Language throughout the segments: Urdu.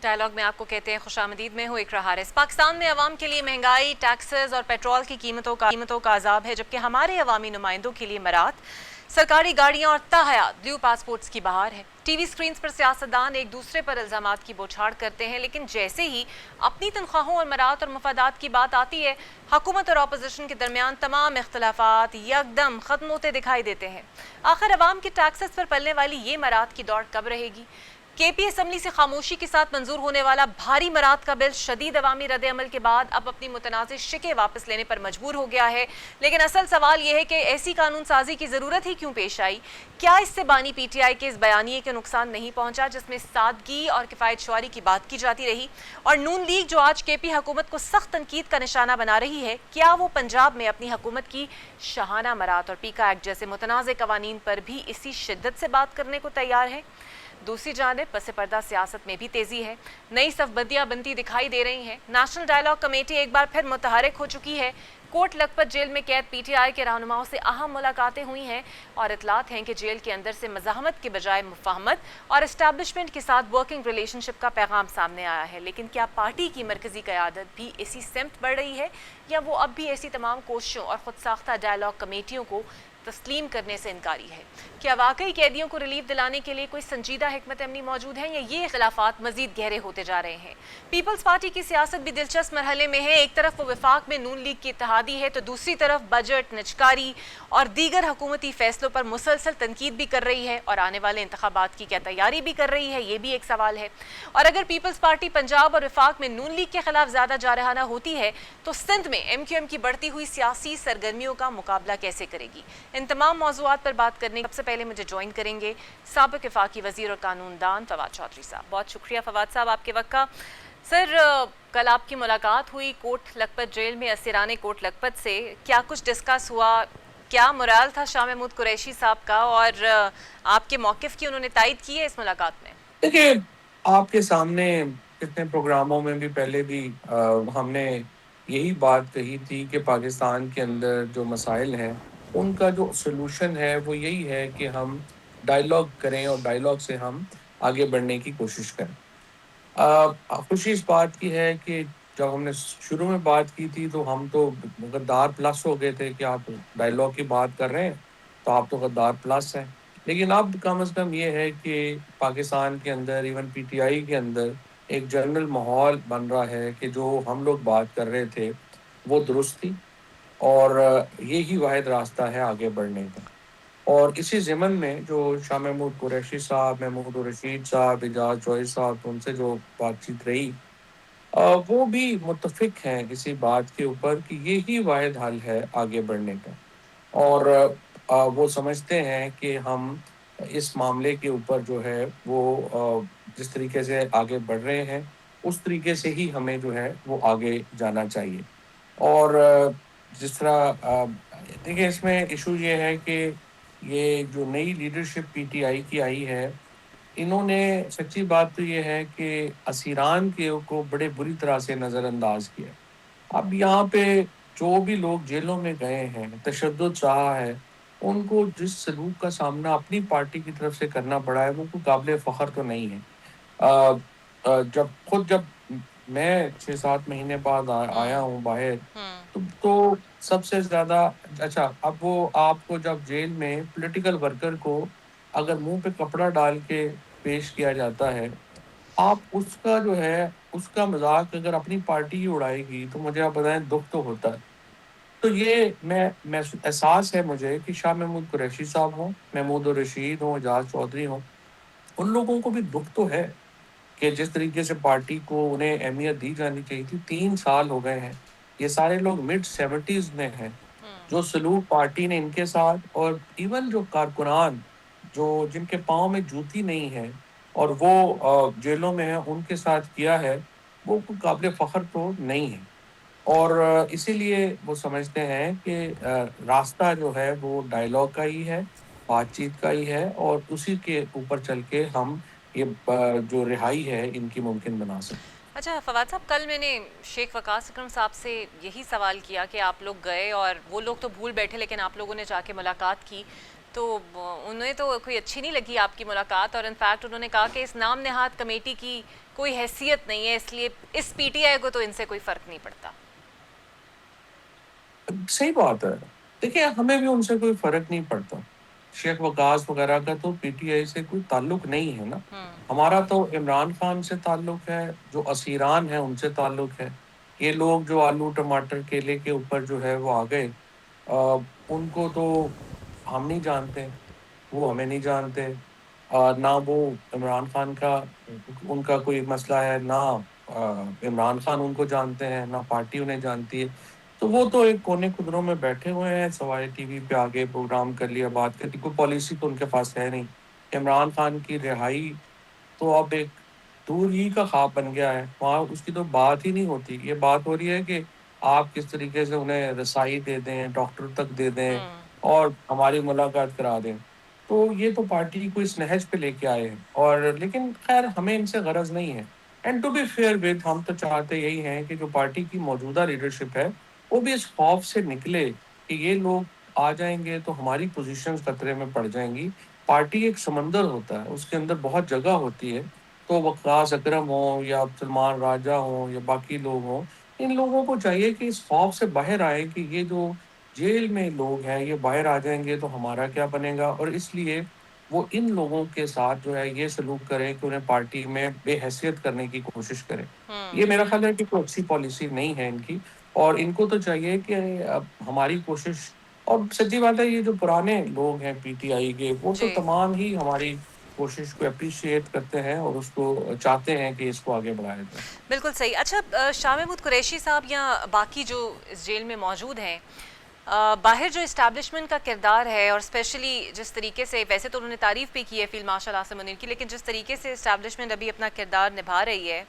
ڈائلاگ میں آپ کو کہتے ہیں خوشامدید میں ہوں اقرا حارث۔ پاکستان میں عوام کے لیے مہنگائی، ٹیکسز اور پیٹرول کی قیمتوں کا عذاب ہے، جبکہ ہمارے عوامی نمائندوں کے لیے مرات، سرکاری گاڑیاں اور تاحیات بلیو پاسپورٹس کی بہار ہے۔ ٹی وی سکرینز پر سیاستدان ایک دوسرے پر الزامات کی بوچھاڑ کرتے ہیں، لیکن جیسے ہی اپنی تنخواہوں اور مرات اور مفادات کی بات آتی ہے، حکومت اور اپوزیشن کے درمیان تمام اختلافات یکدم ختم ہوتے دکھائی دیتے ہیں۔ آخر عوام کے ٹیکسز پر پلنے والی یہ مرات کی دوڑ کب رہے گی؟ کے پی اسمبلی سے خاموشی کے ساتھ منظور ہونے والا بھاری مرات کا بل شدید عوامی رد عمل کے بعد اب اپنی متنازع شکیں واپس لینے پر مجبور ہو گیا ہے، لیکن اصل سوال یہ ہے کہ ایسی قانون سازی کی ضرورت ہی کیوں پیش آئی؟ کیا اس سے بانی پی ٹی آئی کے اس بیانیے کے نقصان نہیں پہنچا جس میں سادگی اور کفایت شعاری کی بات کی جاتی رہی؟ اور نون لیگ جو آج کے پی حکومت کو سخت تنقید کا نشانہ بنا رہی ہے، کیا وہ پنجاب میں اپنی حکومت کی شاہانہ مرات اور پیکا ایکٹ جیسے متنازع قوانین پر بھی اسی شدت سے بات کرنے کو تیار ہے؟ دوسری جانب پس پردہ سیاست میں بھی تیزی ہے، نئی صف بندیاں بنتی دکھائی دے رہی ہیں۔ نیشنل ڈائلاگ کمیٹی ایک بار پھر متحرک ہو چکی ہے۔ کوٹ لکھپت جیل میں قید پی ٹی آئی کے رہنماؤں سے اہم ملاقاتیں ہوئی ہیں اور اطلاعات ہیں کہ جیل کے اندر سے مزاحمت کے بجائے مفاہمت اور اسٹیبلشمنٹ کے ساتھ ورکنگ ریلیشن شپ کا پیغام سامنے آیا ہے۔ لیکن کیا پارٹی کی مرکزی قیادت بھی اسی سمت بڑھ رہی ہے، یا وہ اب بھی ایسی تمام کوششوں اور خود ساختہ ڈائلاگ کمیٹیوں کو تسلیم کرنے سے انکاری ہے؟ کیا واقعی قیدیوں کو ریلیف دلانے کے لیے کوئی سنجیدہ حکمت عملی موجود ہے، یا یہ اختلافات مزید گہرے ہوتے جا رہے ہیں؟ پیپلز پارٹی کی سیاست بھی دلچسپ مرحلے میں ہے۔ ایک طرف وہ وفاق میں نون لیگ کی اتحادی ہے، تو دوسری طرف بجٹ، نجکاری اور دیگر حکومتی فیصلوں پر مسلسل تنقید بھی کر رہی ہے، اور آنے والے انتخابات کی کیا تیاری بھی کر رہی ہے، یہ بھی ایک سوال ہے۔ اور اگر پیپلز پارٹی پنجاب اور وفاق میں نون لیگ کے خلاف زیادہ جارحانہ ہوتی ہے، تو سندھ میں ایم کیو ایم کی بڑھتی ہوئی سیاسی سرگرمیوں کا مقابلہ کیسے کرے گی؟ ان تمام موضوعات پر بات کرنے سب سے پہلے مجھے جوائن کریں گے سابق وفاقی وزیر اور قانون دان فواد چودھری صاحب۔ بہت شکریہ فواد صاحب آپ کے وقت کا۔ سر، کل آپ کی ملاقات ہوئی کوٹ لکھپت جیل میں اسیران کوٹ لکھپت سے، کیا کچھ ڈسکس ہوا؟ کیا مرال تھا شاہ محمود قریشی صاحب کا، اور آپ کے موقف کی انہوں نے تائید کی ہے اس ملاقات میں؟ دیکھیے، آپ کے سامنے کتنے پروگراموں میں بھی پہلے بھی ہم نے یہی بات کہی تھی کہ پاکستان کے اندر جو مسائل ہیں ان کا جو سلوشن ہے وہ یہی ہے کہ ہم ڈائلاگ کریں اور ڈائلاگ سے ہم آگے بڑھنے کی کوشش کریں۔ خوشی اس بات کی ہے کہ جب ہم نے شروع میں بات کی تھی تو ہم تو غدار پلس ہو گئے تھے کہ آپ ڈائلاگ کی بات کر رہے ہیں تو آپ تو غدار پلس ہیں، لیکن اب کم از کم یہ ہے کہ پاکستان کے اندر ایون پی ٹی آئی کے اندر ایک جنرل ماحول بن رہا ہے کہ جو ہم لوگ بات کر رہے تھے وہ درست تھی، اور یہی واحد راستہ ہے آگے بڑھنے کا۔ اور اسی ضمن میں جو شاہ محمود قریشی صاحب، محمود الرشید صاحب، اعجاز جوہری صاحب، ان سے جو بات چیت رہی، وہ بھی متفق ہیں اسی بات کے اوپر کہ یہی واحد حل ہے آگے بڑھنے کا، اور وہ سمجھتے ہیں کہ ہم اس معاملے کے اوپر جو ہے وہ جس طریقے سے آگے بڑھ رہے ہیں اس طریقے سے ہی ہمیں جو ہے وہ آگے جانا چاہیے۔ اور جس طرح دیکھیں، اس میں ایشو یہ ہے کہ یہ جو نئی لیڈرشپ پی ٹی آئی کی آئی ہے، انہوں نے سچی بات تو یہ ہے کہ اسیران کو بڑے بری طرح سے نظر انداز کیا۔ اب یہاں پہ جو بھی لوگ جیلوں میں گئے ہیں، تشدد رہا ہے، ان کو جس سلوک کا سامنا اپنی پارٹی کی طرف سے کرنا پڑا ہے وہ کوئی قابل فخر تو نہیں ہے۔ جب میں 6-7 مہینے بعد آیا ہوں باہر، تو سب سے زیادہ اچھا، اب وہ آپ کو جب جیل میں پولیٹیکل ورکر کو اگر منہ پہ کپڑا ڈال کے پیش کیا جاتا ہے، آپ اس کا جو ہے اس کا مذاق اگر اپنی پارٹی ہی اڑائے گی تو مجھے آپ بتائیں دکھ تو ہوتا ہے۔ تو یہ میں احساس ہے مجھے کہ شاہ محمود قریشی صاحب ہوں، محمود الرشید ہوں، اعجاز چودھری ہوں، ان لوگوں کو بھی دکھ تو ہے کہ جس طریقے سے پارٹی کو انہیں اہمیت دی جانی چاہیے تھی، 3 سال ہو گئے ہیں، یہ سارے لوگ mid-70s میں ہیں، جو سلوک پارٹی نے ان کے ساتھ، اور ایون جو کارکنان جن کے پاؤں میں جوتی نہیں ہے اور وہ جیلوں میں ہیں، ان کے ساتھ کیا ہے، وہ کوئی قابل فخر تو نہیں ہے۔ اور اسی لیے وہ سمجھتے ہیں کہ راستہ جو ہے وہ ڈائلاگ کا ہی ہے، بات چیت کا ہی ہے، اور اسی کے اوپر چل کے ہم یہ جو رہائی ہے ان کی ممکن بنا سکتے۔ اچھا فواد صاحب، کل میں نے شیخ وقاص اکرم صاحب سے یہی سوال کیا کہ آپ لوگ گئے اور وہ لوگ تو بھول بیٹھے، لیکن آپ لوگوں نے جا کے ملاقات کی، تو انہیں تو کوئی اچھی نہیں لگی آپ کی ملاقات، اور انفیکٹ انہوں نے کہا کہ اس نام نہاد کمیٹی کی کوئی حیثیت نہیں ہے، اس لیے اس پی ٹی آئی کو تو ان سے کوئی فرق نہیں پڑتا. صحیح بات ہے. دیکھیں ہمیں بھی ان سے کوئی فرق نہیں پڑتا. شیخ وقاص وغیرہ کا تو پی ٹی آئی سے کوئی تعلق نہیں ہے نا. ہمارا تو عمران خان سے تعلق ہے، جو اسیران ہیں ان سے تعلق ہے. یہ لوگ جو آلو ٹماٹر کیلے کے اوپر جو ہے وہ آ گئے، ان کو تو ہم نہیں جانتے، وہ ہمیں نہیں جانتے. نہ وہ عمران خان کا ان کا کوئی مسئلہ ہے، نہ عمران خان ان کو جانتے ہیں، نہ پارٹی انہیں جانتی ہے. تو وہ تو ایک کونے خدروں میں بیٹھے ہوئے ہیں، سوائے ٹی وی پہ آگے پروگرام کر لیا، بات کر لی. کوئی پالیسی تو ان کے پاس ہے نہیں. عمران خان کی رہائی تو اب ایک دور ہی کا خواب بن گیا ہے. وہاں اس کی تو بات ہی نہیں ہوتی. یہ بات ہو رہی ہے کہ آپ کس طریقے سے انہیں رسائی دے دیں، ڈاکٹر تک دے دیں اور ہماری ملاقات کرا دیں. تو یہ تو پارٹی کو اس نہج پہ لے کے آئے ہیں. اور لیکن خیر ہمیں ان سے غرض نہیں ہے. And to be fair with, ہم تو چاہتے یہی ہیں کہ جو پارٹی کی موجودہ لیڈرشپ ہے وہ بھی اس خوف سے نکلے کہ یہ لوگ آ جائیں گے تو ہماری پوزیشن خطرے میں پڑ جائیں گی. پارٹی ایک سمندر ہوتا ہے، اس کے اندر بہت جگہ ہوتی ہے. تو وقاص اکرم ہوں یا سلمان راجہ ہوں یا باقی لوگ ہوں، ان لوگوں کو چاہیے کہ اس خوف سے باہر آئے کہ یہ جو جیل میں لوگ ہیں یہ باہر آ جائیں گے تو ہمارا کیا بنے گا. اور اس لیے وہ ان لوگوں کے ساتھ جو ہے یہ سلوک کریں کہ انہیں پارٹی میں بے حیثیت کرنے کی کوشش کریں. یہ میرا خیال ہے کہ کوئی اچھی پالیسی نہیں ہے ان کی. اور ان کو تو چاہیے کہ اب ہماری کوشش، اور سچی بات ہے یہ جو پرانے لوگ ہیں پی ٹی آئی کے، وہ تو جی تمام ہی ہماری کوشش کو اپریشیٹ کرتے ہیں اور اس کو چاہتے ہیں کہ اس کو آگے بڑھایا جائے. بالکل صحیح. اچھا شاہ محمود قریشی صاحب یا باقی جو اس جیل میں موجود ہیں، باہر جو اسٹیبلشمنٹ کا کردار ہے، اور اسپیشلی جس طریقے سے، ویسے تو انہوں نے تعریف بھی کی ہے فیلڈ مارشل عاصم منیر کی، لیکن جس طریقے سے اسٹیبلشمنٹ ابھی اپنا کردار نبھا رہی ہے،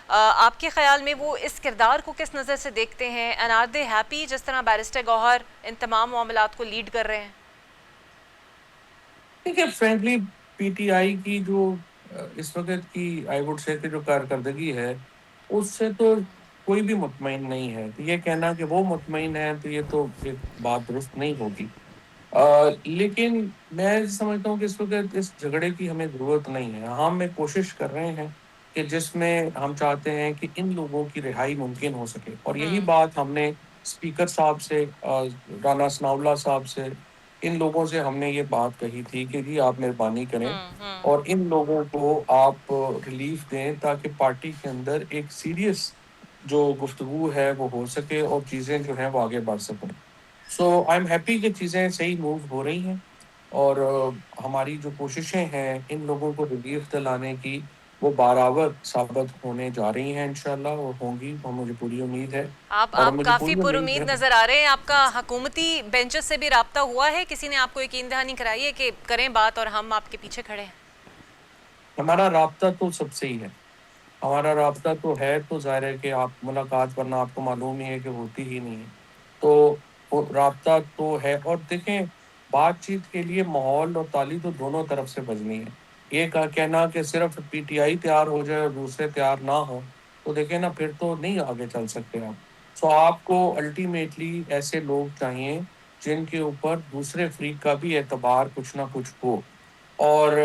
آپ کے خیال میں وہ اس کردار کو کس نظر سے دیکھتے ہیں؟ اینڈ آر دے ہیپی جس طرح بیرسٹر گوہر ان تمام معاملات کو لیڈ کر رہے ہیں؟ ٹھیک ہے، فرینکلی پی ٹی آئی کی جو اس وقت کی آئی وڈ سے کہ جو کارکردگی ہے اس سے تو کوئی بھی مطمئن نہیں ہے. تو یہ کہنا کہ وہ مطمئن ہے تو یہ تو ایک بات درست نہیں ہوگی. لیکن میں سمجھتا ہوں کہ اس وقت اس جھگڑے کی ہمیں ضرورت نہیں ہے. ہم ایک کوشش کر رہے ہیں کہ جس میں ہم چاہتے ہیں کہ ان لوگوں کی رہائی ممکن ہو سکے. اور یہی بات ہم نے اسپیکر صاحب سے، رانا ثناء اللہ صاحب سے، ان لوگوں سے ہم نے یہ بات کہی تھی کہ جی آپ مہربانی کریں اور ان لوگوں کو آپ ریلیف دیں تاکہ پارٹی کے اندر ایک سیریس جو گفتگو ہے وہ ہو سکے اور چیزیں جو ہیں وہ آگے بڑھ سکیں. سو آئی ایم ہیپی کہ چیزیں صحیح موو ہو رہی ہیں. اور ہماری جو کوششیں ہیں ان لوگوں کو ریلیف دلانے کی وہ بارآور ثابت ہونے جا رہی ہیں انشاءاللہ، اور ہوں گی، اور مجھے پوری امید ہے. اور آپ مجھے کافی پوری پر امید ہے امید نظر آ رہے ہیں. آپ کا حکومتی بینچز سے بھی رابطہ ہوا ہے؟ کسی نے آپ کو یقین دہانی کرائی ہے کہ کریں بات اور ہم آپ کے پیچھے کھڑے ہیں؟ ہمارا رابطہ تو سب سے ہی ہے. ہمارا رابطہ تو ہے، تو ظاہر ہے کہ آپ ملاقات ورنہ آپ کو معلوم ہی ہے کہ ہوتی ہی نہیں ہے. تو وہ رابطہ تو ہے. اور دیکھیں بات چیت کے لیے ماحول اور تالی تو دونوں طرف سے بجنی ہے. یہ کہنا کہ صرف پی ٹی آئی تیار ہو جائے اور دوسرے تیار نہ ہو تو دیکھیں نا پھر تو نہیں آگے چل سکتے آپ. سو آپ کو الٹیمیٹلی ایسے لوگ چاہیے جن کے اوپر دوسرے فریق کا بھی اعتبار کچھ نہ کچھ ہو. اور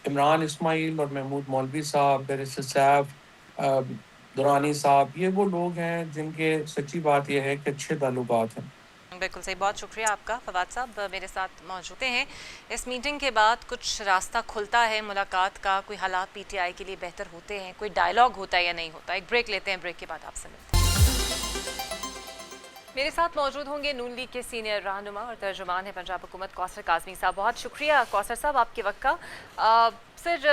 عمران اسماعیل اور محمود مولوی صاحب، بیرسٹر سیف، دورانی صاحب، یہ وہ لوگ ہیں جن کے سچی بات یہ ہے کہ اچھے تعلقات ہیں. بالکل صحیح. بہت شکریہ آپ کا. فواد صاحب میرے ساتھ موجود ہیں. اس میٹنگ کے بعد کچھ راستہ کھلتا ہے ملاقات کا؟ کوئی حالات پی ٹی آئی کے لیے بہتر ہوتے ہیں؟ کوئی ڈائلاگ ہوتا ہے یا نہیں ہوتا؟ ایک بریک لیتے ہیں، بریک کے بعد آپ سے ملتے ہیں. میرے ساتھ موجود ہوں گے نون لیگ کے سینئر رہنما اور ترجمان ہیں پنجاب حکومت کوثر کاظمی صاحب. بہت شکریہ کوثر صاحب آپ کے وقت کا. سر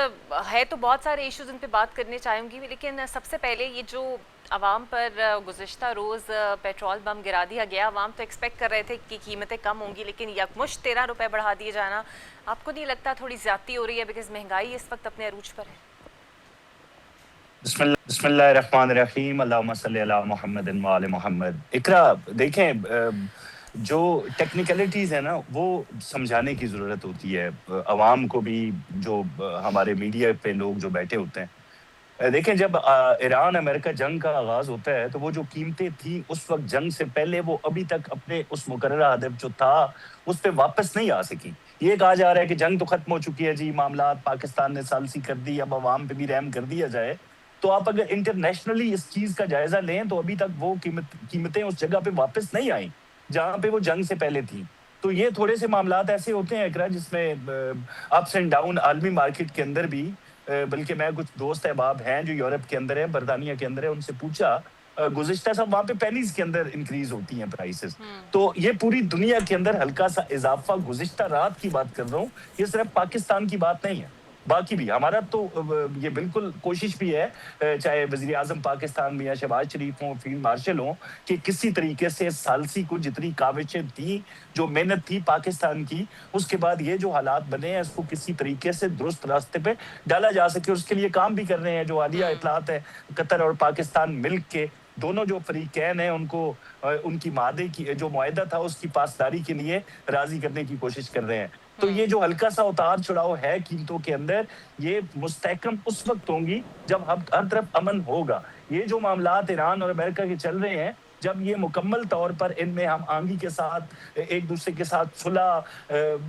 ہے تو بہت سارے ایشوز ان پہ بات کرنے چاہوں گی، لیکن سب سے پہلے یہ جو عوام پر گزشتہ روز پیٹرول بم گرا دیا گیا، عوام تو ایکسپیکٹ کر رہے تھے کہ قیمتیں کم ہوں گی، لیکن یکمشت 13 روپے بڑھا دیے جانا آپ کو نہیں لگتا تھوڑی زیادتی ہو رہی ہے؟ بیکاز مہنگائی اس وقت اپنے عروج پر ہے. بسم اللہ الرحمن الرحیم. اللہم صلی علی محمد وآل محمد. اقرا، دیکھیں جو ٹیکنیکلٹیز ہیں نا وہ سمجھانے کی ضرورت ہوتی ہے عوام کو بھی، جو ہمارے میڈیا پہ لوگ جو بیٹھے ہوتے ہیں. دیکھیں جب ایران امریکہ جنگ کا آغاز ہوتا ہے تو وہ جو قیمتیں تھیں اس وقت جنگ سے پہلے، وہ ابھی تک اپنے اس مقررہ ہدف جو تھا اس پہ واپس نہیں آ سکی. یہ کہا جا رہا ہے کہ جنگ تو ختم ہو چکی ہے جی، معاملات پاکستان نے ثالثی کر دی، اب عوام پہ بھی رحم کر دیا جائے. تو آپ اگر انٹرنیشنلی اس چیز کا جائزہ لیں تو ابھی تک وہ قیمتیں اس جگہ پہ واپس نہیں آئیں جہاں پہ وہ جنگ سے پہلے تھیں. تو یہ تھوڑے سے معاملات ایسے ہوتے ہیں اقرا جس میں اپس اینڈ ڈاؤن عالمی مارکیٹ کے اندر بھی. بلکہ میں کچھ دوست احباب ہیں جو یورپ کے اندر ہیں, برطانیہ کے اندر ہیں, ان سے پوچھا گزشتہ سب وہاں پہ پینیز کے اندر انکریز ہوتی ہیں پرائسز. تو یہ پوری دنیا کے اندر ہلکا سا اضافہ گزشتہ رات کی بات کر رہا ہوں, یہ صرف پاکستان کی بات نہیں ہے, باقی بھی ہمارا تو یہ بالکل کوشش بھی ہے, چاہے وزیر اعظم پاکستان میاں شہباز شریف ہوں, فیلڈ مارشل ہوں, کہ کسی طریقے سے ثالثی کو جتنی کاوشیں تھیں, جو محنت تھی پاکستان کی, اس کے بعد یہ جو حالات بنے ہیں اس کو کسی طریقے سے درست راستے پہ ڈالا جا سکے, اس کے لیے کام بھی کر رہے ہیں. جو حالیہ اطلاعات ہے قطر اور پاکستان مل کے دونوں جو فریقین ہیں ان کو ان کی معاہدے کی جو معاہدہ تھا اس کی پاسداری کے لیے راضی کرنے کی کوشش کر رہے ہیں. تو یہ جو ہلکا سا اتار چڑھاؤ ہے قیمتوں کے اندر, یہ مستحکم اس وقت ہوں گی جب ہر طرف امن ہوگا. یہ جو معاملات ایران اور امریکہ کے چل رہے ہیں, جب یہ مکمل طور پر ان میں ہم آہنگی کے ساتھ ایک دوسرے کے ساتھ صلح,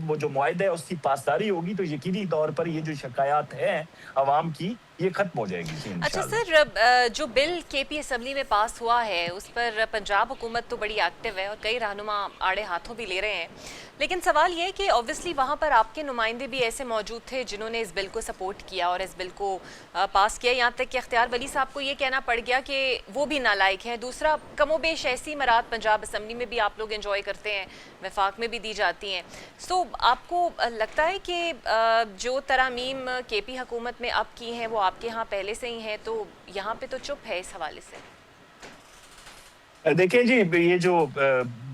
وہ جو معاہدہ ہے اس کی پاسداری ہوگی, تو یقینی طور پر یہ جو شکایات ہیں عوام کی یہ ختم ہو جائے گی. اچھا سر, جو بل کے پی اسمبلی میں پاس ہوا ہے اس پر پنجاب حکومت تو بڑی ایکٹیو ہے اور کئی رہنما آڑے ہاتھوں بھی لے رہے ہیں, لیکن سوال یہ کہ اوبویسلی وہاں پر آپ کے نمائندے بھی ایسے موجود تھے جنہوں نے اس بل کو سپورٹ کیا اور اس بل کو پاس کیا, یہاں تک کہ اختیار ولی صاحب کو یہ کہنا پڑ گیا کہ وہ بھی نالائق ہے. دوسرا, کم و بیش ایسی مراد پنجاب اسمبلی میں بھی آپ لوگ انجوائے کرتے ہیں, وفاق میں بھی دی جاتی ہیں. سو آپ کو لگتا ہے کہ جو ترامیم کے پی حکومت میں اب کی ہیں وہ آپ کے ہاں پہلے سے ہی ہیں, تو یہاں پہ تو چپ ہے اس حوالے سے؟ دیکھیں جی, یہ جو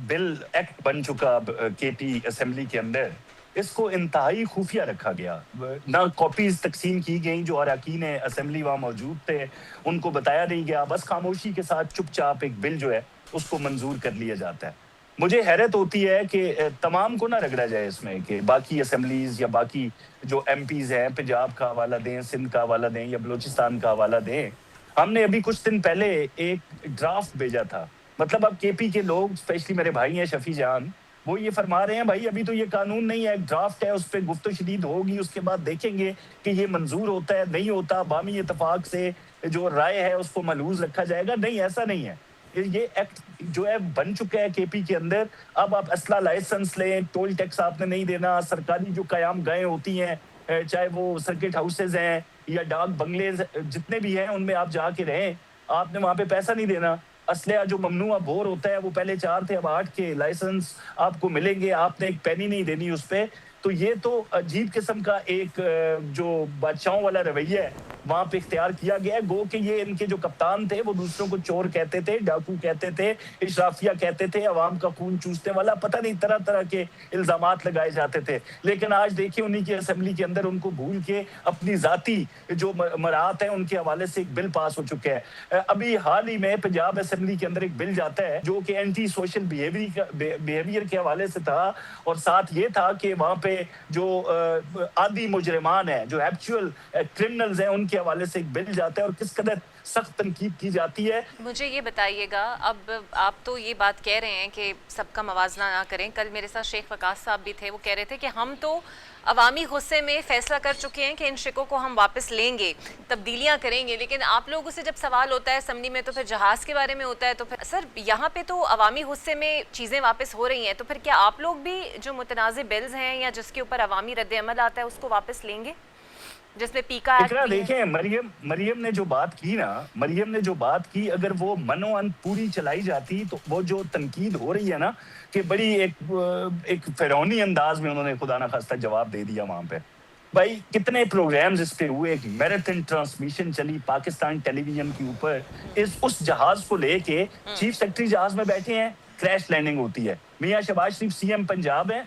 بل ایکٹ بن چکا کے پی اسمبلی کے اندر, اس کو انتہائی خفیہ رکھا گیا. نہ کاپیز تقسیم کی گئیں, جو اراکین اسمبلی وہاں موجود تھے ان کو بتایا نہیں گیا, بس خاموشی کے ساتھ چپ چاپ ایک بل جو ہے اس کو منظور کر لیا جاتا ہے. مجھے حیرت ہوتی ہے کہ تمام کو نہ رگڑا جائے اس میں, کہ باقی اسمبلیز یا باقی جو ایم پیز ہیں پنجاب کا حوالہ دیں, سندھ کا حوالہ دیں یا بلوچستان کا حوالہ دیں. ہم نے ابھی کچھ دن پہلے ایک ڈرافٹ بھیجا تھا, مطلب اب کے پی کے لوگ, اسپیشلی میرے بھائی ہیں شفیع جان, وہ یہ فرما رہے ہیں بھائی ابھی تو یہ قانون نہیں ہے, ایک ڈرافٹ ہے, اس پہ گفت و شنید ہوگی, اس کے بعد دیکھیں گے کہ یہ منظور ہوتا ہے نہیں ہوتا, عوامی اتفاق سے جو رائے ہے اس کو ملحوظ رکھا جائے گا. نہیں, ایسا نہیں ہے. یہ ایکٹ جو ہے بن چکا ہے کے پی کے اندر. اب آپ اسلحہ لائسنس لیں, ٹول ٹیکس آپ نے نہیں دینا, سرکاری جو قیام گاہیں ہوتی ہیں, چاہے وہ سرکٹ ہاؤسز ہیں یا ڈاک بنگلے جتنے بھی ہیں, ان میں آپ جا کے رہیں, آپ نے وہاں پہ پیسہ نہیں دینا. اسلحہ جو ممنوع بور ہوتا ہے وہ پہلے 4 تھے, اب 8 کے لائسنس آپ کو ملیں گے, آپ نے ایک پینی نہیں دینی اس پہ. تو یہ تو عجیب قسم کا ایک جو بادشاہوں والا رویہ ہے وہاں پہ اختیار کیا گیا ہے. گو کہ یہ ان کے جو کپتان تھے وہ دوسروں کو چور کہتے تھے, ڈاکو کہتے تھے, اشرافیہ کہتے تھے, عوام کا خون چوسنے والا, پتہ نہیں طرح طرح کے الزامات لگائے جاتے تھے. لیکن آج دیکھیں انہی کی اسمبلی کے اندر ان کو بھول کے اپنی ذاتی جو مراعات ہیں ان کے حوالے سے ایک بل پاس ہو چکا ہے. ابھی حال ہی میں پنجاب اسمبلی کے اندر ایک بل جاتا ہے جو کہ اینٹی سوشل بیہیویئر کے حوالے سے تھا, اور ساتھ یہ تھا کہ وہاں پہ جو عادی مجرمان ہیں, جو ایکچوئل کرمنلز ہیں, ان کے حوالے سے ایک بل جاتا ہے, اور کس قدر سخت تنقید کی جاتی ہے. مجھے یہ بتائیے گا, اب آپ تو یہ بات کہہ رہے ہیں کہ سب کا موازنہ نہ کریں. کل میرے ساتھ شیخ وقاص صاحب بھی تھے, وہ کہہ رہے تھے کہ ہم تو عوامی غصے میں فیصلہ کر چکے ہیں کہ ان شکوں کو ہم واپس لیں گے, تبدیلیاں کریں گے, لیکن آپ لوگوں سے جب سوال ہوتا ہے اسمبلی میں تو پھر جہاز کے بارے میں ہوتا ہے. تو پھر سر یہاں پہ تو عوامی غصے میں چیزیں واپس ہو رہی ہیں, تو پھر کیا آپ لوگ بھی جو متنازع بلز ہیں یا جس کے اوپر عوامی رد عمل آتا ہے اس کو واپس لیں گے, جس میں پیکا ایکٹ بھی ہے؟ دیکھیں مریم نے جو بات کی نا, مریم نے جو بات کی, اگر وہ منو ان پوری چلائی جاتی تو وہ جو تنقید ہو رہی ہے نا کہ بڑی ایک فرعونی انداز میں انہوں نے خدا نہ خواستہ جواب دے دیا وہاں پہ. بھائی کتنے پروگرامز اس پہ ہوئے, ایک میراتھن ٹرانسمیشن چلی پاکستان ٹیلی ویژن کے اوپر, اس جہاز کو لے کے چیف سیکرٹری جہاز میں بیٹھے ہیں, کریش لینڈنگ ہوتی ہے, میاں شہباز شریف سی ایم پنجاب ہے,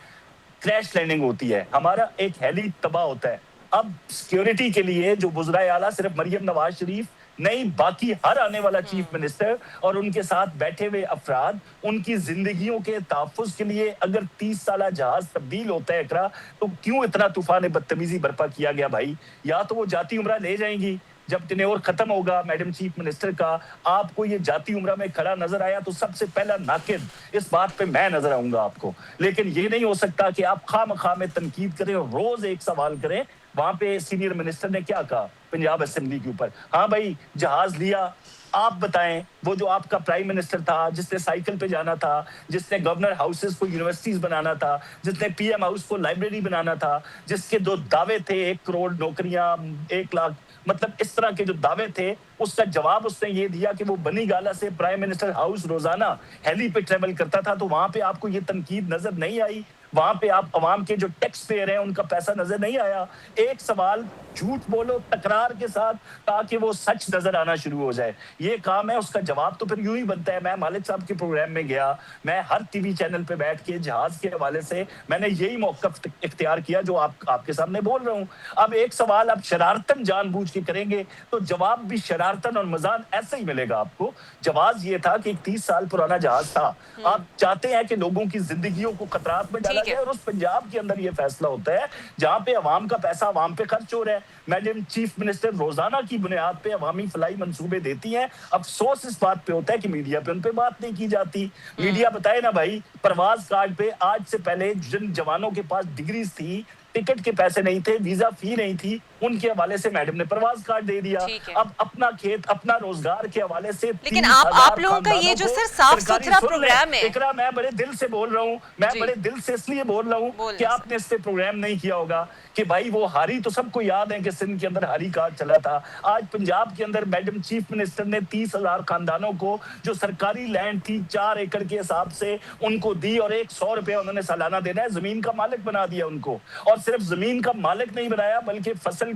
کریش لینڈنگ ہوتی ہے, ہمارا ایک ہیلی تباہ ہوتا ہے. اب سیکیورٹی کے لیے جو وزرائے اعلیٰ صرف مریم نواز شریف نہیں, باقی ہر آنے والا چیف منسٹر اور ان کے ساتھ بیٹھے ہوئے افراد, ان کی زندگیوں کے تحفظ کے لیے اگر 30 سالہ جہاز تبدیل ہوتا ہے اقرا, تو کیوں اتنا طوفان بدتمیزی برپا کیا گیا بھائی؟ یا تو وہ جاتی عمرہ لے جائیں گی, جب ٹینیور ختم ہوگا میڈم چیف منسٹر کا, آپ کو یہ جاتی عمرہ میں کھڑا نظر آیا تو سب سے پہلا ناقد اس بات پہ میں نظر آؤں گا آپ کو. لیکن یہ نہیں ہو سکتا کہ آپ خواہ مخواہ میں تنقید کریں اور روز ایک سوال کریں. وہاں پہ سینئر منسٹر نے کیا کہا پنجاب اسمبلی کے اوپر, ہاں بھائی جہاز لیا, آپ بتائیں وہ جو آپ کا پرائم منسٹر تھا جس نے سائیکل پہ جانا تھا, جس نے گورنر ہاؤسز کو یونیورسٹیز بنانا تھا, جس نے پی ایم ہاؤس کو لائبریری بنانا تھا, جس کے 2 دعوے تھے 1 کروڑ نوکریاں 1 لاکھ, مطلب اس طرح کے جو دعوے تھے, اس کا جواب اس نے یہ دیا کہ وہ بنی گالا سے پرائم منسٹر ہاؤس روزانہ ہیلی پہ ٹریول کرتا تھا. تو وہاں پہ آپ کو یہ تنقید نظر نہیں آئی؟ وہاں پہ آپ عوام کے جو ٹیکس پیئر ہیں ان کا پیسہ نظر نہیں آیا؟ ایک سوال جھوٹ بولو تکرار کے ساتھ تاکہ وہ سچ نظر آنا شروع ہو جائے, یہ کام ہے. اس کا جواب تو پھر یوں ہی بنتا ہے. میں مالک صاحب کے پروگرام میں گیا, میں ہر ٹی وی چینل پہ بیٹھ کے جہاز کے حوالے سے میں نے یہی موقف اختیار کیا جو آپ کے سامنے بول رہا ہوں. اب ایک سوال آپ شرارتن جان بوجھ کے کریں گے تو جواب بھی شرارتن اور مزاج ایسا ہی ملے گا آپ کو. جواز یہ تھا کہ ایک 30 سال پرانا جہاز تھا, آپ چاہتے ہیں کہ لوگوں کی زندگیوں کو خطرات میں ڈالا جائے, اور اس پنجاب کے اندر یہ فیصلہ ہوتا ہے جہاں پہ عوام کا پیسہ عوام پہ خرچ ہو رہا ہے. میڈم چیف منسٹر روزانہ کی بنیاد پہ عوامی فلاحی منصوبے دیتی ہیں. افسوس اس بات پہ ہوتا ہے کہ میڈیا پہ ان پہ بات نہیں کی جاتی. میڈیا بتائے نا بھائی, پرواز کارڈ پہ آج سے پہلے جن جوانوں کے پاس ڈگریز تھی, ٹکٹ کے پیسے نہیں تھے, ویزا فی نہیں تھی, ان کے حوالے سے میڈم نے پرواز کارڈ دے دیا. اب اپنا کھیت اپنا روزگار کے حوالے سے لیکن آپ لوگوں کا یہ جو سر صاف ستھرا پروگرام ہے, اقرا میں بڑے دل سے بول رہا ہوں, میں بڑے دل سے اس لیے بول رہا ہوں کہ آپ نے اس پہ پروگرام نہیں کیا ہوگا کہ بھائی وہ ہاری تو سب کو یاد ہے کہ سندھ کے اندر ہاری کارڈ چلا تھا. آج پنجاب کے اندر میڈم چیف منسٹر نے 30,000 خاندانوں کو جو سرکاری لینڈ تھی 4 ایکڑ کے حساب سے ان کو دی, اور 100 روپے انہوں نے سالانہ دینا ہے, زمین کا مالک بنا دیا ان کو. اور صرف زمین کا مالک نہیں بنایا بلکہ فصل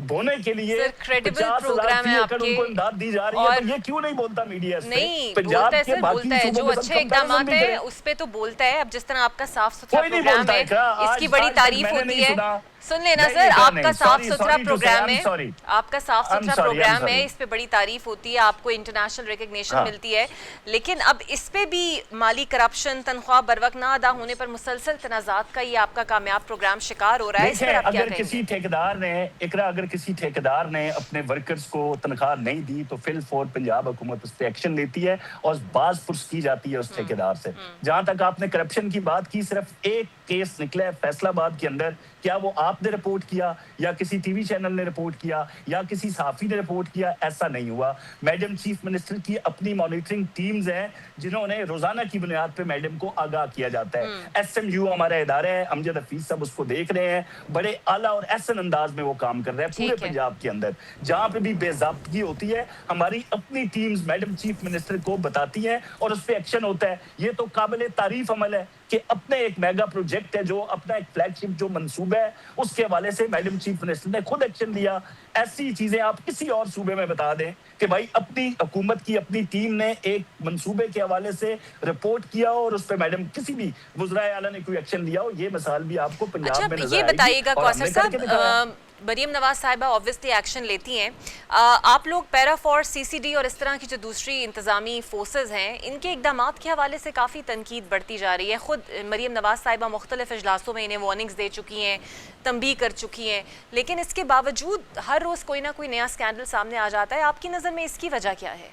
بونے کے لیے 50,000 ایکڑ ان کو امداد دی جا رہی ہے. تو یہ کیوں نہیں بولتا میڈیا اس پہ؟ پنجاب کے باقی جو اچھے اقدامات ہیں اس پہ تو بولتا ہے. اب جس طرح آپ کا صاف ستھرا پروگرام ہے اس کی بڑی تعریف ہوتی ہے. سن لینا سر, آپ کا صاف ستھرا پروگرام ہے, آپ کا صاف ستھرا پروگرام ہے, اس پہ بڑی تعریف ہوتی ہے, آپ کو انٹرنیشنل ریکگنیشن ملتی ہے. لیکن اب اس پہ بھی مالی کرپشن, تنخواہ بر وقت نہ ادا ہونے پر مسلسل تنازعات کا یہ آپ کا کامیاب پروگرام شکار ہو رہا ہے. اس پر آپ کیا کہیں گے؟ اگر کسی ٹھیکیدار نے اپنے ورکرز کو تنخواہ نہیں دی تو فل فور پنجاب حکومت اس پہ ایکشن لیتی ہے اور باز پرس کی جاتی ہے اس ٹھیکیدار سے. جہاں تک آپ نے کرپشن کی بات کی, صرف ایک کیس نکلا ہے فیصل آباد کے اندر. کیا وہ آپ نے رپورٹ کیا یا کسی ٹی وی چینل نے رپورٹ کیا یا کسی صحافی نے رپورٹ کیا؟ ایسا نہیں ہوا. میڈم چیف منسٹر کی اپنی مانیٹرنگ ٹیمز ہیں جنہوں نے روزانہ کی بنیاد پہ میڈم کو آگاہ کیا جاتا ہے. ایس ایم یو ہمارا ادارہ ہے, امجد حفیظ صاحب اس کو دیکھ رہے ہیں, بڑے اعلیٰ اور احسن انداز میں وہ کام کر رہے ہیں پورے پنجاب کے اندر. جہاں پہ بھی بے ضابطگی ہوتی ہے ہماری اپنی ٹیمز میڈم چیف منسٹر کو بتاتی ہیں اور اس پہ ایکشن ہوتا ہے. یہ تو قابل تعریف عمل ہے کہ اپنے ایک میگا پروجیکٹ ہے, جو اپنا ایک فلیگ شپ جو منصوبہ ہے, اس کے حوالے سے میڈم چیف منسٹر نے خود ایکشن لیا. ایسی چیزیں آپ کسی اور صوبے میں بتا دیں کہ بھائی اپنی حکومت کی اپنی ٹیم نے ایک منصوبے کے حوالے سے رپورٹ کیا اور اس پہ میڈم کسی بھی وزرائے اعلیٰ نے کوئی ایکشن لیا ہو. یہ مثال بھی آپ کو پنجاب میں نظر آئے گی. یہ بتائیے گا کوثر صاحب, مریم نواز صاحبہ آبویسلی ایکشن لیتی ہیں, آپ لوگ پیرا فورس, سی سی ڈی اور اس طرح کی جو دوسری انتظامی فورسز ہیں, ان کے اقدامات کے حوالے سے کافی تنقید بڑھتی جا رہی ہے. خود مریم نواز صاحبہ مختلف اجلاسوں میں انہیں وارننگز دے چکی ہیں, تنبیہ کر چکی ہیں, لیکن اس کے باوجود ہر روز کوئی نہ کوئی نیا اسکینڈل سامنے آ جاتا ہے. آپ کی نظر میں اس کی وجہ کیا ہے؟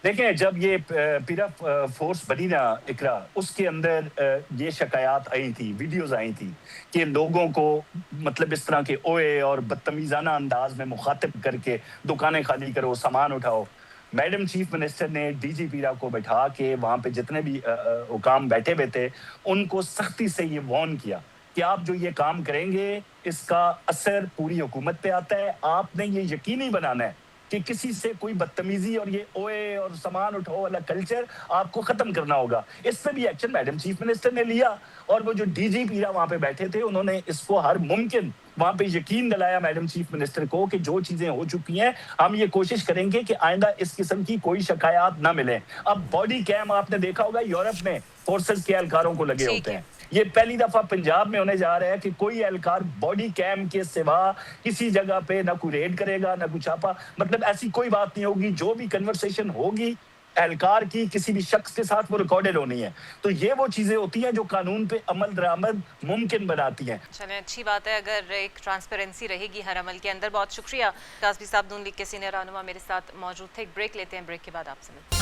دیکھیں, جب یہ پیرا فورس بنی نا اقرا, اس کے اندر یہ شکایات آئی تھی, ویڈیوز آئی تھی کہ لوگوں کو مطلب اس طرح کے اوے اور بدتمیزانہ انداز میں مخاطب کر کے دکانیں خالی کرو, سامان اٹھاؤ. میڈم چیف منسٹر نے ڈی جی پیرا کو بٹھا کے وہاں پہ جتنے بھی حکام بیٹھے ہوئے تھے ان کو سختی سے یہ وارن کیا کہ آپ جو یہ کام کریں گے اس کا اثر پوری حکومت پہ آتا ہے. آپ نے یہ یقینی بنانا ہے کہ کسی سے کوئی بدتمیزی اور یہ اوے اور سامان اٹھاؤ والا کلچر آپ کو ختم کرنا ہوگا. اس پہ بھی ایکشن میڈم چیف منسٹر نے لیا, اور وہ جو ڈی جی پیرا وہاں پہ بیٹھے تھے انہوں نے اس کو ہر ممکن وہاں پہ یقین دلایا میڈم چیف منسٹر کو کہ جو چیزیں ہو چکی ہیں ہم یہ کوشش کریں گے کہ آئندہ اس قسم کی کوئی شکایات نہ ملیں. اب باڈی کیم آپ نے دیکھا ہوگا یورپ میں فورسز کے اہلکاروں کو لگے ہوتے ہیں, یہ پہلی دفعہ پنجاب میں ہونے جا رہا ہے کہ کوئی اہلکار باڈی کیم کے سوا کسی جگہ پہ نہ کوئی ریڈ کرے گا نہ کوئی چھاپا, مطلب ایسی کوئی بات نہیں ہوگی. جو بھی کنورسیشن ہوگی اہلکار کی کسی بھی شخص کے ساتھ وہ ریکارڈڈ ہونی ہے. تو یہ وہ چیزیں ہوتی ہیں جو قانون پہ عمل درآمد ممکن بناتی ہیں. چلیں, اچھی بات ہے اگر ایک ٹرانسپیرنسی رہے گی ہر عمل کے اندر. بہت شکریہ. قاسمی صاحب نون لیگ کے سینئر رہنما میرے ساتھ موجود تھے. ایک بریک لیتے ہیں, بریک کے بعد آپ سے ملتے ہیں.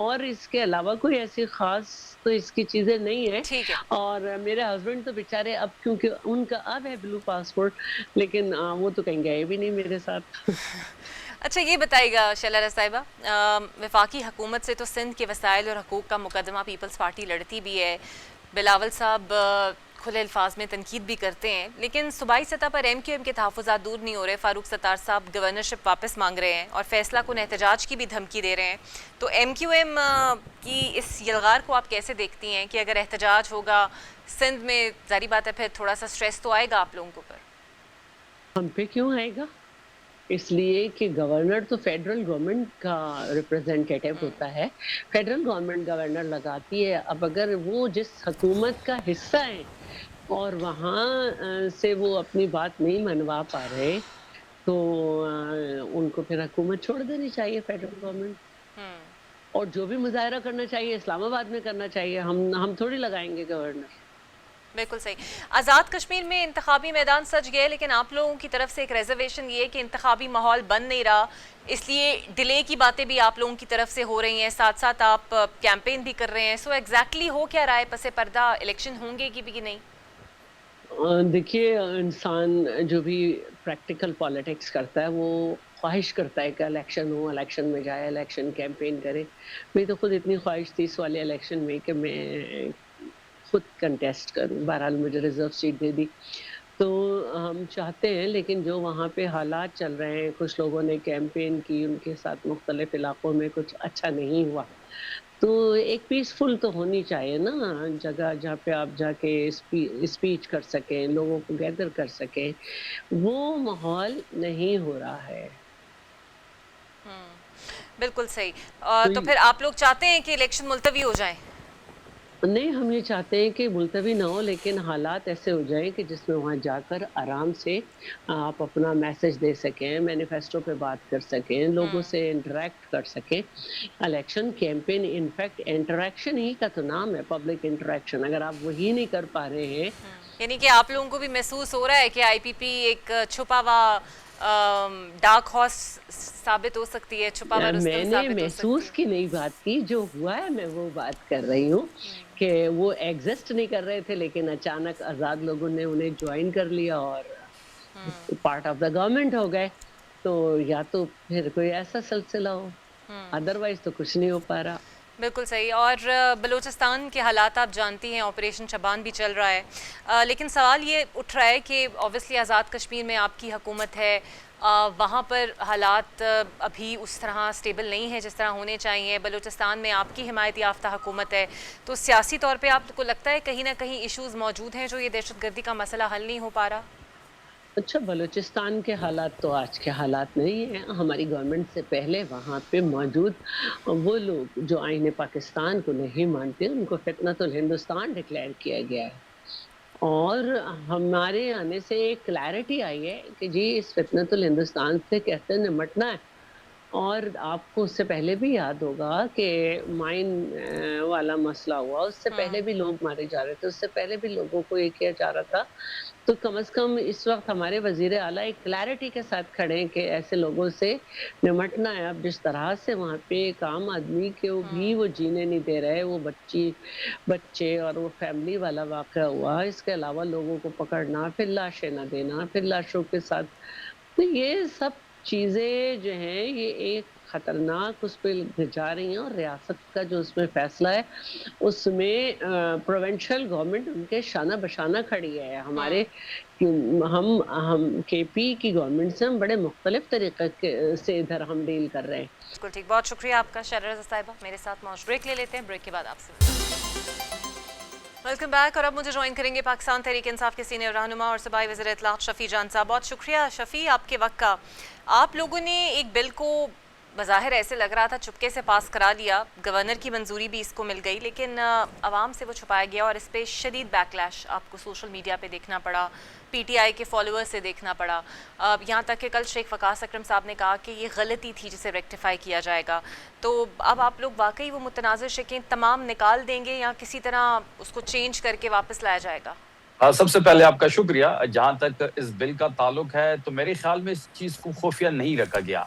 اور اس کے علاوہ کوئی ایسی خاص تو اس کی چیزیں نہیں ہیں. ٹھیک ہے. اور میرے ہسبینڈ تو بیچارے اب کیونکہ ان کا اب ہے بلو پاسپورٹ، لیکن وہ تو کہیں گئے بھی نہیں میرے ساتھ. اچھا یہ بتائیے گا شیلا صاحبہ، وفاقی حکومت سے تو سندھ کے وسائل اور حقوق کا مقدمہ پیپلز پارٹی لڑتی بھی ہے، بلاول صاحب کھلے الفاظ میں تنقید بھی کرتے ہیں، لیکن صوبائی سطح پر ایم کیو ایم کے تحفظات دور نہیں ہو رہے. فاروق ستار صاحب گورنرشپ واپس مانگ رہے ہیں اور فیصلہ کن احتجاج کی بھی دھمکی دے رہے ہیں. تو ایم کیو ایم کی اس یلغار کو آپ کیسے دیکھتی ہیں کہ اگر احتجاج ہوگا سندھ میں، ظاہری بات ہے پھر تھوڑا سا سٹریس تو آئے گا آپ لوگوں کو؟ پر ہم پہ کیوں آئے گا؟ اس لیے کہ گورنر تو فیڈرل گورنمنٹ کا ریپرزینٹیٹیو ہوتا ہے، فیڈرل گورنمنٹ گورنر لگاتی ہے. اب اگر وہ جس حکومت کا حصہ ہیں اور وہاں سے وہ اپنی بات نہیں منوا پا رہے تو ان کو پھر حکومت چھوڑ دینی چاہیے فیڈرل گورنمنٹ. اور جو بھی مظاہرہ کرنا چاہیے اسلام آباد میں کرنا چاہیے، ہم تھوڑی لگائیں گے گورنر. بالکل صحیح. آزاد کشمیر میں انتخابی میدان سج گئے، لیکن آپ لوگوں کی طرف سے ایک ریزرویشن یہ ہے کہ انتخابی ماحول بن نہیں رہا، اس لیے ڈیلے کی باتیں بھی آپ لوگوں کی طرف سے ہو رہی ہیں، ساتھ ساتھ آپ کیمپین بھی کر رہے ہیں. سو ایگزیکٹلی ہو کیا رہا ہے پس پردہ؟ الیکشن ہوں گے کہ نہیں؟ دیکھیے، انسان جو بھی پریکٹیکل پالیٹکس کرتا ہے وہ خواہش کرتا ہے کہ الیکشن ہو، الیکشن میں جائے، الیکشن کیمپین کرے. میری تو خود اتنی خواہش تھی اس والے الیکشن میں کہ میں خود کنٹیسٹ کروں. بہرحال مجھے ریزرو سیٹ دے دی. تو ہم چاہتے ہیں، لیکن جو وہاں پہ حالات چل رہے ہیں، کچھ لوگوں نے کیمپین کی، ان کے ساتھ مختلف علاقوں میں کچھ اچھا نہیں ہوا. تو ایک پیسفل تو ہونی چاہیے نا جگہ جہاں پہ آپ جا کے اسپیچ کر سکیں، لوگوں کو گیدر کر سکیں. وہ ماحول نہیں ہو رہا ہے. بالکل صحیح. تو پھر آپ لوگ چاہتے ہیں کہ الیکشن ملتوی ہو جائیں؟ نہیں، ہم یہ چاہتے ہیں کہ ملتوی نہ ہو، لیکن حالات ایسے ہو جائیں کہ جس میں وہاں جا کر آرام سے آپ اپنا میسج دے سکیں، مینیفیسٹو پہ بات کر سکیں، لوگوں سے انٹریکٹ کر سکیں. الیکشن کیمپین انفیکٹ انٹریکشن ہی کا تو نام ہے، پبلک انٹریکشن. اگر آپ وہی نہیں کر پا رہے ہیں، یعنی کہ آپ لوگوں کو بھی محسوس ہو رہا ہے کہ آئی پی پی ایک چھپا ہوا ڈارک ہارس ثابت ہو سکتی ہے، چھپا ہوا میں رستم نے ثابت ہو سکتی محسوس ہے؟ کی نہیں بات کی، جو ہوا ہے میں وہ بات کر رہی ہوں کہ وہ ایگزسٹ نہیں کر رہے تھے، لیکن اچانک آزاد لوگوں نے انہیں جوائن کر لیا اور پارٹ آف دا گورنمنٹ ہو گئے. تو یا تو پھر کوئی ایسا سلسلہ ہو، ادروائز تو کچھ نہیں ہو پا رہا. بالکل صحیح. اور بلوچستان کے حالات آپ جانتی ہیں، آپریشن شبان بھی چل رہا ہے، لیکن سوال یہ اٹھ رہا ہے کہ اوبویسلی آزاد کشمیر میں آپ کی حکومت ہے، وہاں پر حالات ابھی اس طرح سٹیبل نہیں ہیں جس طرح ہونے چاہیے. بلوچستان میں آپ کی حمایت یافتہ حکومت ہے، تو سیاسی طور پہ آپ کو لگتا ہے کہیں نہ کہیں ایشوز موجود ہیں جو یہ دہشت گردی کا مسئلہ حل نہیں ہو پا رہا؟ اچھا، بلوچستان کے حالات تو آج کے حالات نہیں ہیں. ہماری گورنمنٹ سے پہلے وہاں پہ موجود وہ لوگ جو آئین پاکستان کو نہیں مانتے، ان کو فتنۃ الہندوستان ڈکلیئر کیا گیا ہے. اور ہمارے آنے سے ایک کلیئرٹی آئی ہے کہ جی اس فتنۃ الہندوستان سے کیسے نمٹنا ہے. اور آپ کو اس سے پہلے بھی یاد ہوگا کہ مائن والا مسئلہ ہوا، اس سے پہلے بھی لوگ مارے جا رہے تھے، اس سے پہلے بھی لوگوں کو یہ کیا جا رہا تھا. تو کم از کم اس وقت ہمارے وزیر اعلیٰ ایک کلیئرٹی کے ساتھ کھڑے ہیں کہ ایسے لوگوں سے نمٹنا ہے. اب جس طرح سے وہاں پہ ایک عام آدمی کو بھی وہ جینے نہیں دے رہے، وہ بچے اور وہ فیملی والا واقعہ ہوا. اس کے علاوہ لوگوں کو پکڑنا، پھر لاشیں نہ دینا، پھر لاشوں کے ساتھ، تو یہ سب چیزیں جو ہیں یہ ایک خطرناک اس پہ جا رہی ہیں. اور ریاست کا جو اس میں فیصلہ ہے اس میں پروونشل گورنمنٹ ان کے شانہ بشانہ کھڑی ہے. ہمارے ہم کے پی کی گورنمنٹ سے ہم بڑے مختلف طریقے سے ادھر ہم ڈیل کر رہے ہیں. بالکل ٹھیک. بہت شکریہ آپ کا شیلا رضا صاحبہ. میرے ساتھ موج بریک لے لیتے ہیں، بریک کے بعد آپ سے ویلکم بیک. اور اب مجھے جوائن کریں گے پاکستان تحریک انصاف کے سینئر رہنما اور صوبائی وزیر اطلاعات شفیع جان صاحب. بہت شکریہ شفیع آپ کے وقت کا. آپ لوگوں نے ایک بل کو بظاہر ایسے لگ رہا تھا چپکے سے پاس کرا لیا، گورنر کی منظوری بھی اس کو مل گئی، لیکن عوام سے وہ چھپایا گیا اور اس پہ شدید بیک لیش آپ کو سوشل میڈیا پہ دیکھنا پڑا، پی ٹی آئی کے فالوور سے دیکھنا پڑا، یہاں تک کہ کل شیخ وقاص اکرم صاحب نے کہا کہ یہ غلطی تھی جسے ریکٹیفائی کیا جائے گا. تو اب آپ لوگ واقعی وہ متنازع شکیں تمام نکال دیں گے یا کسی طرح اس کو چینج کر کے واپس لایا جائے گا؟ سب سے پہلے آپ کا شکریہ. جہاں تک اس بل کا تعلق ہے تو میرے خیال میں اس چیز کو خفیہ نہیں رکھا گیا.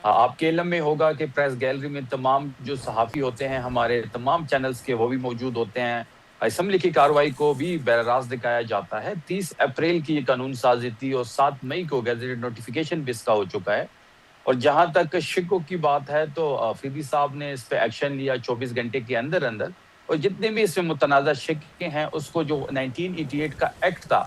آپ کے علم میں ہوگا کہ پریس گیلری میں تمام جو صحافی ہوتے ہیں ہمارے تمام چینلز کے وہ بھی موجود ہوتے ہیں. اسمبلی کی کارروائی کو بھی براہ راست دکھایا جاتا ہے. 30 اپریل کی یہ قانون سازی تھی اور 7 مئی کو گیزٹ نوٹیفیکیشن بھی اس کا ہو چکا ہے. اور جہاں تک شکوں کی بات ہے تو آفریدی صاحب نے اس پہ ایکشن لیا 24 گھنٹے کے اندر اندر, اور جتنے بھی اس میں متنازع شکیں ہیں اس کو جو 1988 کا ایکٹ تھا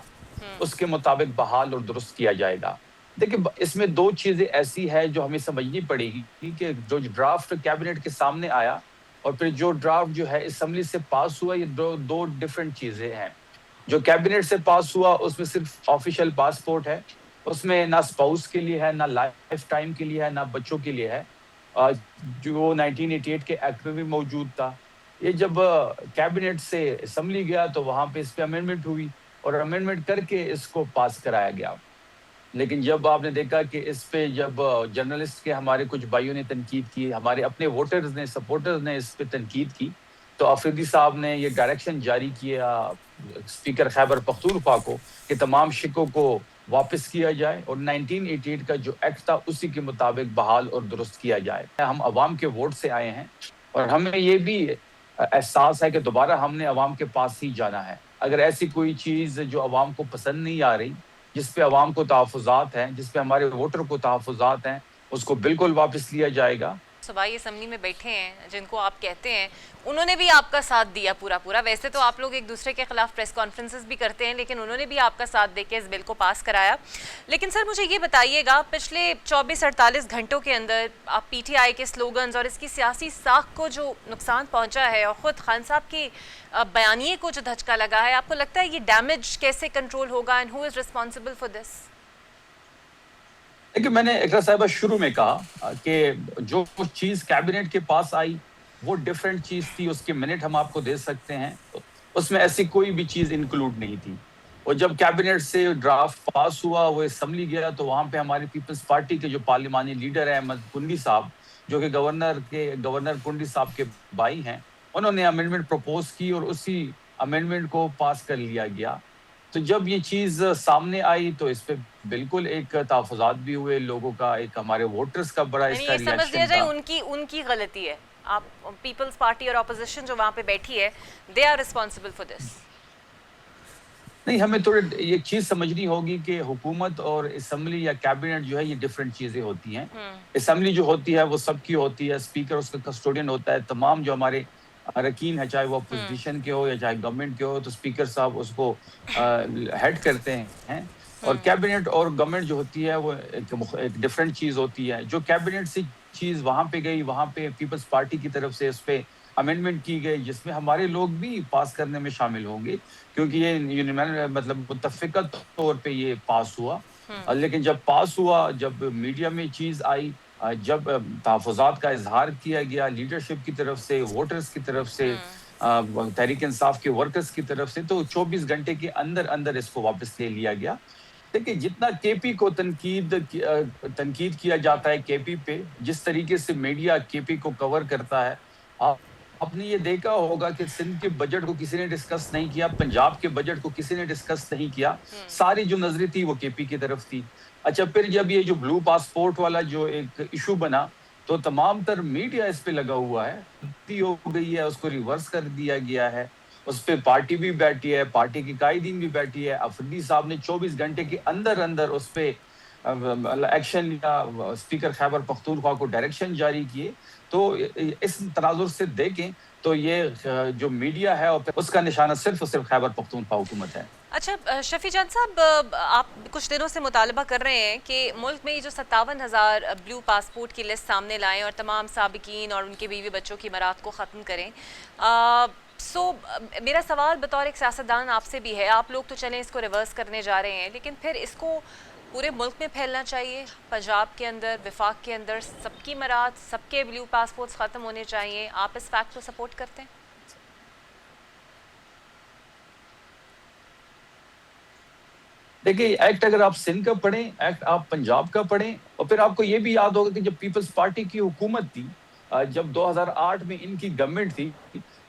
اس کے مطابق بحال اور درست کیا جائے گا. دیکھیں اس میں 2 چیزیں ایسی ہے جو ہمیں سمجھنی پڑے گی کہ جو ڈرافٹ کیبنٹ کے سامنے آیا اور پھر جو ڈرافٹ جو ہے اسمبلی سے پاس ہوا, یہ دو ڈفرنٹ چیزیں ہیں. جو کیبنٹ سے پاس ہوا اس میں صرف آفیشیل پاسپورٹ ہے, اس میں نہ اسپاؤس کے لیے ہے, نہ لائف ٹائم کے لیے ہے, نہ بچوں کے لیے ہے, جو 1988 کے ایکٹ میں بھی موجود تھا. یہ جب کیبنٹ سے اسمبلی گیا تو وہاں پہ اس پہ امینڈمنٹ ہوئی اور امینڈمنٹ کر کے اس کو پاس کرایا گیا. لیکن جب آپ نے دیکھا کہ اس پہ جب جرنلسٹ کے ہمارے کچھ بھائیوں نے تنقید کی, ہمارے اپنے ووٹرز نے, سپورٹرز نے اس پہ تنقید کی, تو آفریدی صاحب نے یہ ڈائریکشن جاری کیا اسپیکر خیبر پختونخوا کو کہ تمام شکوں کو واپس کیا جائے اور 1988 کا جو ایکٹ تھا اسی کے مطابق بحال اور درست کیا جائے. ہم عوام کے ووٹ سے آئے ہیں اور ہمیں یہ بھی احساس ہے کہ دوبارہ ہم نے عوام کے پاس ہی جانا ہے. اگر ایسی کوئی چیز جو عوام کو پسند نہیں آ رہی, جس پہ عوام کو تحفظات ہیں, جس پہ ہمارے ووٹر کو تحفظات ہیں, اس کو بالکل واپس لیا جائے گا. صوبائی اسمبلی میں بیٹھے ہیں جن کو آپ کہتے ہیں, انہوں نے بھی آپ کا ساتھ دیا پورا. ویسے تو آپ لوگ ایک دوسرے کے خلاف پریس کانفرنسز بھی کرتے ہیں, لیکن انہوں نے بھی آپ کا ساتھ دے کے اس بل کو پاس کرایا. لیکن سر مجھے یہ بتائیے گا, پچھلے 24-48 گھنٹوں کے اندر آپ پی ٹی آئی کے سلوگنز اور اس کی سیاسی ساکھ کو جو نقصان پہنچا ہے, اور خود خان صاحب کی بیانیے کو جو دھچکا لگا ہے, آپ کو لگتا ہے یہ ڈیمیج کیسے کنٹرول ہوگا, and who is responsible for دس؟ کہ میں نے اقرا صاحبہ شروع میں کہا کہ جو چیز کیبنٹ کے پاس آئی وہ ڈیفرنٹ چیز تھی, اس کے منٹ ہم آپ کو دے سکتے ہیں, اس میں ایسی کوئی بھی چیز انکلوڈ نہیں تھی. اور جب کیبنٹ سے ڈرافٹ پاس ہوا, وہ اسمبلی گیا, تو وہاں پہ ہماری پیپلز پارٹی کے جو پارلیمانی لیڈر ہیں احمد کنڈی صاحب, جو کہ گورنر کنڈی صاحب کے بھائی ہیں, انہوں نے امینڈمنٹ پروپوز کی اور اسی امینڈمنٹ کو پاس کر لیا گیا. تو جب یہ چیز سامنے آئی تو اس پہ بالکل ایک تحفظات بھی ہوئے لوگوں کا, ایک ہمارے ووٹرز کا بڑا اس کا یہ سمجھ لیا ریاکشن جائے تھا. ان کی غلطی ہے, آپ پیپلز پارٹی اور اپوزیشن جو وہاں پہ بیٹھی ہے, they are responsible for this. نہیں, ہمیں تھوڑے یہ چیز سمجھنی ہوگی کہ حکومت اور اسمبلی یا کیبنٹ جو ہے یہ ڈفرینٹ چیزیں ہوتی ہیں. اسمبلی جو ہوتی ہے وہ سب کی ہوتی ہے, اسپیکر اس کا کسٹوڈین ہوتا ہے, تمام جو ہمارے اراکین ہے, چاہے وہ اپوزیشن کے ہو یا چاہے گورنمنٹ کے ہو, تو اسپیکر صاحب اس کو ہیڈ کرتے ہیں. اور کیبنٹ اور گورنمنٹ جو ہوتی ہے وہ ایک ڈفرینٹ چیز ہوتی ہے. جو کیبنٹ سے چیز وہاں پہ گئی, وہاں پہ پیپلز پارٹی کی طرف سے اس پہ امینڈمنٹ کی گئی, جس میں ہمارے لوگ بھی پاس کرنے میں شامل ہوں گے, کیونکہ یہ مطلب متفقہ طور پہ یہ پاس ہوا. لیکن جب پاس ہوا, جب میڈیا میں چیز آئی, جب تحفظات کا اظہار کیا گیا لیڈرشپ کی طرف سے, ووٹرز کی طرف سے, تحریک انصاف کے ورکرز کی طرف سے, تو 24 گھنٹے کے اندر اندر اس کو واپس لے لیا گیا. دیکھیں جتنا کے پی کو تنقید کیا جاتا ہے, کے پی پہ جس طریقے سے میڈیا کے پی کو کور کرتا ہے, آپ نے یہ دیکھا ہوگا کہ سندھ کے بجٹ کو کسی نے ڈسکس نہیں کیا, پنجاب کے بجٹ کو کسی نے ڈسکس نہیں کیا, ساری جو نظریں تھی وہ کے پی کی طرف تھی. اچھا, پھر جب یہ جو بلو پاسپورٹ والا جو ایک ایشو بنا تو تمام تر میڈیا اس پہ لگا ہوا ہے, ہو گئی ہے, اس کو ریورس کر دیا گیا ہے, اس پہ پارٹی بھی بیٹھی ہے, پارٹی کی قائدین بھی بیٹھی ہے. آفریدی صاحب نے 24 گھنٹے کے اندر اندر اس پہ ایکشن لیا, اسپیکر خیبر پختونخوا کو ڈائریکشن جاری کیے. تو اس تناظر سے دیکھیں تو یہ جو میڈیا ہے اس کا نشانہ صرف اور صرف خیبر پختونخوا حکومت ہے. اچھا شفیع جان صاحب, آپ کچھ دنوں سے مطالبہ کر رہے ہیں کہ ملک میں یہ جو 57,000 بلو پاسپورٹ کی لسٹ سامنے لائیں اور تمام سابقین اور ان کے بیوی بچوں کی برات کو ختم کریں. میرا سوال بطور ایک سیاستدان آپ سے بھی ہے, آپ لوگ تو چلیں اس کو ریورس کرنے جا رہے ہیں, لیکن پھر اس کو پورے ملک میں پھیلنا چاہیے, پنجاب کے اندر, وفاق کے اندر سب کی مراد, سب کے بلو پاسپورٹس ختم ہونے چاہیے. آپ اس فیکٹ کو سپورٹ کرتے ہیں؟ دیکھیں, ایکٹ اگر آپ سندھ کا پڑھیں, ایکٹ آپ پنجاب کا پڑھیں, اور پھر آپ کو یہ بھی یاد ہوگا کہ جب پیپلز پارٹی کی حکومت تھی, جب 2008 میں ان کی گورنمنٹ تھی,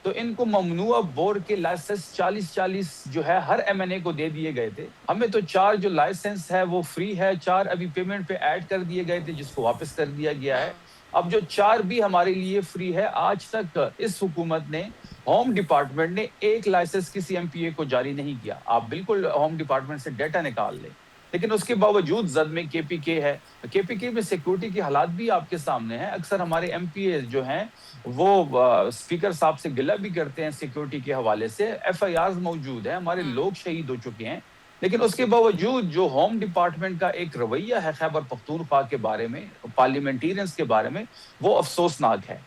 تو ان کو ممنوع بور کے لائسنس 40 جو ہے ہر MNA کو دے دیے گئے تھے. ہمیں تو 4 جو لائسنس ہے وہ فری ہے, 4 ابھی پیمنٹ پہ ایڈ کر دیے گئے تھے جس کو واپس کر دیا گیا ہے. اب جو 4 بھی ہمارے لیے فری ہے. آج تک اس حکومت نے, ہوم ڈپارٹمنٹ نے ایک لائسنس کسی MPA کو جاری نہیں کیا. آپ بالکل ہوم ڈپارٹمنٹ سے ڈیٹا نکال لیں. لیکن اس کے باوجود زد میں KPK ہے. KPK میں سیکورٹی کے حالات بھی آپ کے سامنے ہیں. اکثر ہمارے MPA جو ہیں وہ اسپیکر صاحب سے گلہ بھی کرتے ہیں سیکورٹی کے حوالے سے. FIRs موجود ہیں, ہمارے لوگ شہید ہو چکے ہیں. لیکن اس کے باوجود جو ہوم ڈپارٹمنٹ کا ایک رویہ ہے خیبر پختونخوا کے بارے میں, پارلیمنٹیرینز کے بارے میں, وہ افسوسناک ہے.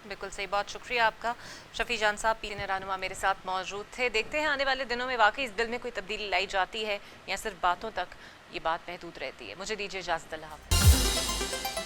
بالکل صحیح, بہت شکریہ آپ کا. شفیع جان صاحب پیر رہنما میرے ساتھ موجود تھے. دیکھتے ہیں آنے والے دنوں میں واقعی اس بل میں کوئی تبدیلی لائی جاتی ہے یا صرف باتوں تک یہ بات محدود رہتی ہے. مجھے دیجیے اجازت, اللہ حافظ.